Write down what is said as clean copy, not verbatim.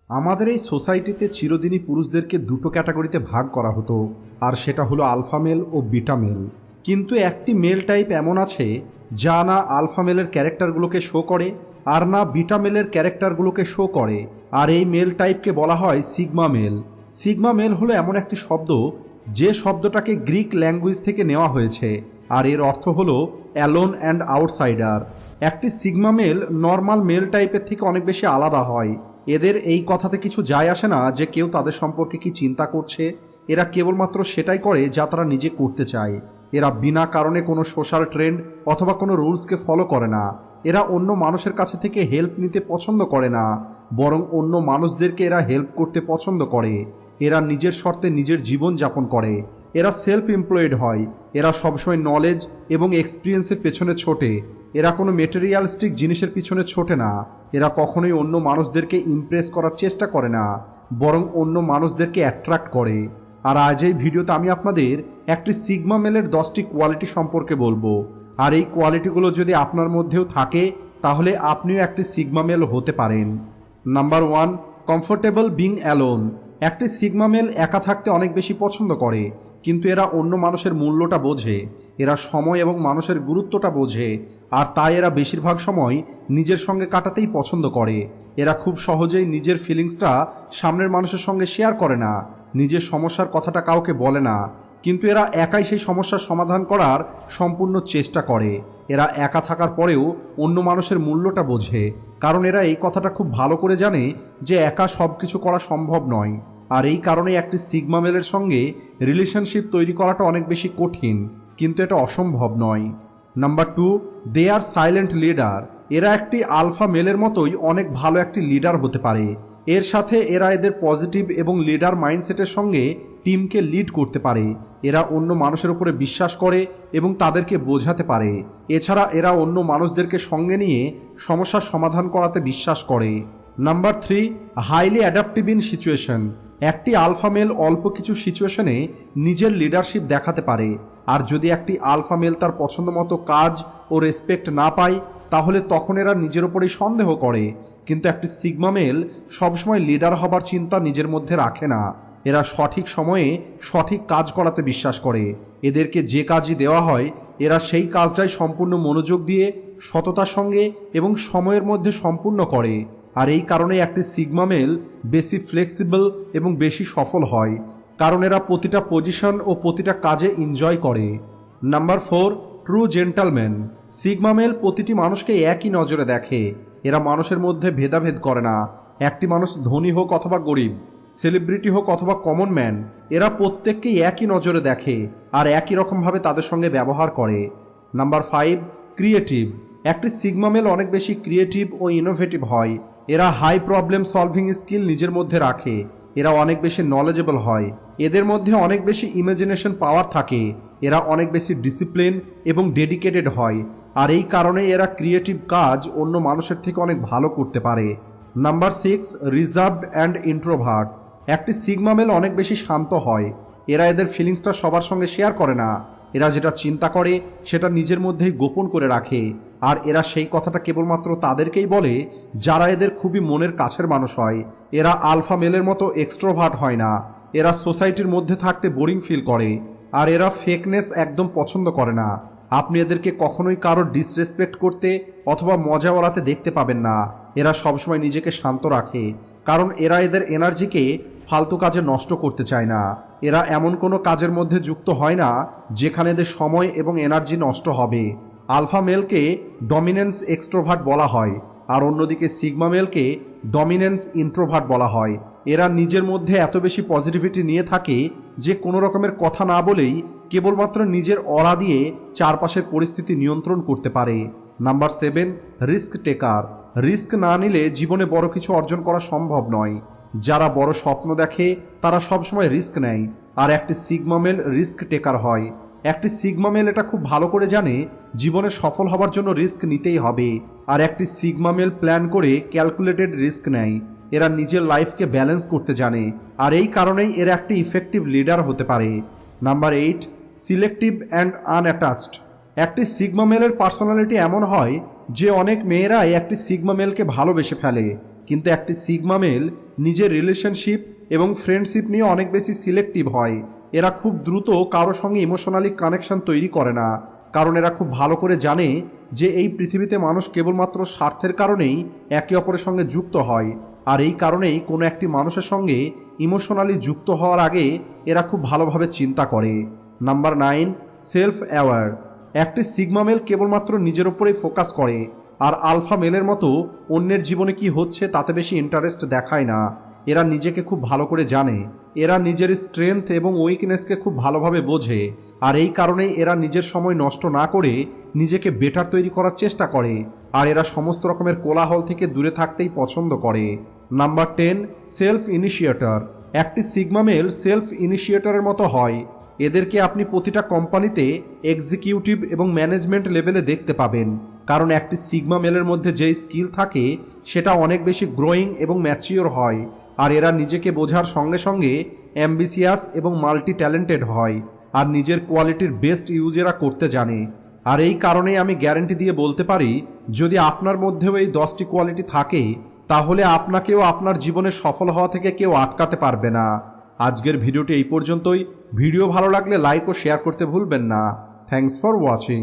আমাদের এই সোসাইটিতে চিরদিনই পুরুষদেরকে দুটো ক্যাটাগরিতে ভাগ করা হতো, আর সেটা হলো আলফা মেল ও বিটা মেল। কিন্তু একটি মেল টাইপ এমন আছে যা না আলফা মেলের ক্যারেক্টারগুলোকে শো করে আর না বিটা মেলের ক্যারেক্টারগুলোকে শো করে, আর এই মেল টাইপকে বলা হয় সিগমা মেল। সিগমা মেল হলো এমন একটি শব্দ যে শব্দটাকে গ্রিক ল্যাঙ্গুয়েজ থেকে নেওয়া হয়েছে, আর এর অর্থ হলো অ্যালোন অ্যান্ড আউটসাইডার। একটি সিগমা মেল নর্মাল মেল টাইপের থেকে অনেক বেশি আলাদা হয়। এদের এই কথাতে কিছু যায় আসে না যে কেউ তাদের সম্পর্কে কি চিন্তা করছে, এরা কেবলমাত্র সেটাই করে যা তারা নিজে করতে চায়। এরা বিনা কারণে কোনো সোশ্যাল ট্রেন্ড অথবা কোনো রুলসকে ফলো করে না। এরা অন্য মানুষের কাছে থেকে হেল্প নিতে পছন্দ করে না, বরং অন্য মানুষদেরকে এরা হেল্প করতে পছন্দ করে। এরা নিজের শর্তে নিজের জীবন যাপন করে। এরা সেলফ এমপ্লয়েড হয়। এরা সবসময় নলেজ এবং এক্সপিরিয়েন্সের পেছনে ছোটে। এরা কোনো মেটেরিয়ালিস্টিক জিনিসের পিছনে ছোটে না। এরা কখনোই অন্য মানুষদেরকে ইমপ্রেস করার চেষ্টা করে না, বরং অন্য মানুষদেরকে অ্যাট্রাক্ট করে। আর আজ এই ভিডিওতে আমি আপনাদের একটি সিগমা মেলের 10টি কোয়ালিটি সম্পর্কে বলবো। আর এই কোয়ালিটিগুলো যদি আপনার মধ্যেও থাকে তাহলে আপনিও একটি সিগমা মেল হতে পারেন। Number 1, comfortable being alone. একটি সিগমা মেল একা থাকতে অনেক বেশি পছন্দ করে, কিন্তু এরা অন্য মানুষের মূল্যটা বোঝে। এরা সময় এবং মানুষের গুরুত্বটা বোঝে, আর তাই এরা বেশিরভাগ সময় নিজের সঙ্গে কাটাতেই পছন্দ করে। এরা খুব সহজেই নিজের ফিলিংসটা সামনের মানুষের সঙ্গে শেয়ার করে না, নিজের সমস্যার কথাটা কাউকে বলে না, কিন্তু এরা একাই সেই সমস্যার সমাধান করার সম্পূর্ণ চেষ্টা করে। এরা একা থাকার পরেও অন্য মানুষের মূল্যটা বোঝে, কারণ এরা এই কথাটা খুব ভালো করে জানে যে একা সব কিছু করা সম্ভব নয়। আর এই কারণে একটি সিগমা মেলের সঙ্গে রিলেশনশিপ তৈরি করাটা অনেক বেশি কঠিন, কিন্তু এটা অসম্ভব নয়। নাম্বার 2, দে আর সাইলেন্ট লিডার। এরা একটি আলফা মেলের মতোই অনেক ভালো একটি লিডার হতে পারে। এর সাথে এরা এদের পজিটিভ এবং লিডার মাইন্ডসেটের সঙ্গে টিমকে লিড করতে পারে। এরা অন্য মানুষের উপরে বিশ্বাস করে এবং তাদেরকে বোঝাতে পারে। এছাড়া এরা অন্য মানুষদেরকে সঙ্গে নিয়ে সমস্যার সমাধান করাতে বিশ্বাস করে। Number 3, highly adaptive in situation. একটি আলফা মেল অল্প কিছু সিচুয়েশনে নিজের লিডারশিপ দেখাতে পারে, আর যদি একটি আলফা মেল তার পছন্দ মতো কাজ ও রেসপেক্ট না পায় তাহলে তখন এরা নিজের ওপরেই সন্দেহ করে। কিন্তু একটি সিগমা মেল সবসময় লিডার হবার চিন্তা নিজের মধ্যে রাখে না। এরা সঠিক সময়ে সঠিক কাজ করাতে বিশ্বাস করে। এদেরকে যে কাজই দেওয়া হয় এরা সেই কাজটাই সম্পূর্ণ মনোযোগ দিয়ে সততার সঙ্গে এবং সময়ের মধ্যে সম্পূর্ণ করে। আর এই কারণে একটি সিগমা মেল বেশি ফ্লেক্সিবল এবং বেশি সফল হয়, কারণ এরা প্রতিটা পজিশন ও প্রতিটা কাজে এনজয় করে। Number 4, true gentleman. Sigma male প্রতিটি মানুষকে একই নজরে দেখে। এরা মানুষের মধ্যে ভেদাভেদ করে না। একটি মানুষ ধনী হোক অথবা গরিব, সেলিব্রিটি হোক অথবা কমন ম্যান, এরা প্রত্যেককেই একই নজরে দেখে আর একই রকমভাবে তাদের সঙ্গে ব্যবহার করে। Number 5, creative. একটি সিগমা মেল অনেক বেশি ক্রিয়েটিভ ও ইনোভেটিভ হয়। এরা হাই প্রবলেম সলভিং স্কিল নিজের মধ্যে রাখে। এরা অনেক বেশি নলেজেবল হয়। এদের মধ্যে অনেক বেশি ইমাজিনেশন পাওয়ার থাকে। এরা অনেক বেশি ডিসিপ্লিন এবং ডেডিকেটেড হয়, আর এই কারণে এরা ক্রিয়েটিভ কাজ অন্য মানুষের থেকে অনেক ভালো করতে পারে। Number 6, reserved and introvert. একটি সিগমা মেল অনেক বেশি শান্ত হয়। এরা এদের ফিলিংসটা সবার সঙ্গে শেয়ার করে না। এরা যেটা চিন্তা করে সেটা নিজের মধ্যেই গোপন করে রাখে, আর এরা সেই কথাটা কেবলমাত্র তাদেরকেই বলে যারা এদের খুবই মনের কাছের মানুষ হয়। এরা আলফা মেলের মতো এক্সট্রোভার্ট হয় না। এরা সোসাইটির মধ্যে থাকতে বোরিং ফিল করে, আর এরা ফেকনেস একদম পছন্দ করে না। আপনি এদেরকে কখনোই কারোর ডিসরেসপেক্ট করতে অথবা মজা ওড়াতে দেখতে পাবেন না। এরা সবসময় নিজেকে শান্ত রাখে, কারণ এরা এদের এনার্জিকে ফালতু কাজে নষ্ট করতে চায় না। এরা এমন কোনো কাজের মধ্যে যুক্ত হয় না যেখানে এদের সময় এবং এনার্জি নষ্ট হবে। আলফা মেলকে ডমিনেন্স এক্সট্রোভার্ট বলা হয়, আর অন্যদিকে সিগমা মেলকে ডমিনেন্স ইন্ট্রোভার্ট বলা হয়। এরা নিজের মধ্যে এত বেশি পজিটিভিটি নিয়ে থাকে যে কোনো রকমের কথা না বলেই কেবলমাত্র নিজের অরা দিয়ে চারপাশের পরিস্থিতি নিয়ন্ত্রণ করতে পারে। নাম্বার 7, রিস্ক টেকার। রিস্ক না নিলে জীবনে বড় কিছু অর্জন করা সম্ভব নয়। যারা বড় স্বপ্ন দেখে তারা সবসময় রিস্ক নেয়, আর একটি সিগমা মেল রিস্ক টেকার হয়। একটি সিগমা মেল এটা খুব ভালো করে জানে জীবনে সফল হবার জন্য রিস্ক নিতেই হবে, আর একটি সিগমা মেল প্ল্যান করে ক্যালকুলেটেড রিস্ক নেয়। এরা নিজের লাইফকে ব্যালেন্স করতে জানে, আর এই কারণেই এরা একটি ইফেক্টিভ লিডার হতে পারে। Number 8, selective and unattached. একটি সিগমা মেলের পার্সোনালিটি এমন হয় যে অনেক মেয়েরাই একটি সিগমা মেলকে ভালোবেসে ফেলে, কিন্তু একটি সিগমা মেল নিজের রিলেশনশিপ এবং ফ্রেন্ডশিপ নিয়ে অনেক বেশি সিলেক্টিভ হয়। এরা খুব দ্রুত কারোর সঙ্গে ইমোশনালি কানেকশন তৈরি করে না, কারণ এরা খুব ভালো করে জানে যে এই পৃথিবীতে মানুষ কেবলমাত্র স্বার্থের কারণেই একে অপরের সঙ্গে যুক্ত হয়। আর এই কারণেই কোনো একটি মানুষের সঙ্গে ইমোশনালি যুক্ত হওয়ার আগে এরা খুব ভালোভাবে চিন্তা করে। Number 9, self aware. একটি সিগমা মেল কেবলমাত্র নিজের ওপরেই ফোকাস করে, আর আলফা মেলের মতো অন্যের জীবনে কি হচ্ছে তাতে বেশি ইন্টারেস্ট দেখায় না। এরা নিজেকে খুব ভালো করে জানে, এরা নিজের স্ট্রেংথ এবং উইকনেসকে খুব ভালোভাবে বোঝে, আর এই কারণেই এরা নিজের সময় নষ্ট না করে নিজেকে বেটার তৈরি করার চেষ্টা করে, আর এরা সমস্ত রকমের কোলাহল থেকে দূরে থাকতেই পছন্দ করে। Number 10, self initiator. একটি সিগমা মেল সেলফ ইনিশিয়েটরের মতো হয়। এদেরকে আপনি প্রতিটা কোম্পানিতে এক্সিকিউটিভ এবং ম্যানেজমেন্ট লেভেলে দেখতে পাবেন, কারণ একটি সিগমা মেলের মধ্যে যেই স্কিল থাকে সেটা অনেক বেশি গ্রোয়িং এবং ম্যাচিওর হয়, আর এরা নিজেকে বোঝার সঙ্গে সঙ্গে অ্যাম্বিসিয়াস এবং মাল্টি ট্যালেন্টেড হয়, আর নিজের কোয়ালিটির বেস্ট ইউজ এরা করতে জানে। আর এই কারণেই আমি গ্যারান্টি দিয়ে বলতে পারি, যদি আপনার মধ্যেও এই 10টি কোয়ালিটি থাকে তাহলে আপনাকেও আপনার জীবনে সফল হওয়া থেকে কেউ আটকাতে পারবে না। আজকের ভিডিওটি এই পর্যন্তই। ভিডিও ভালো লাগলে লাইক ও শেয়ার করতে ভুলবেন না। Thanks for watching.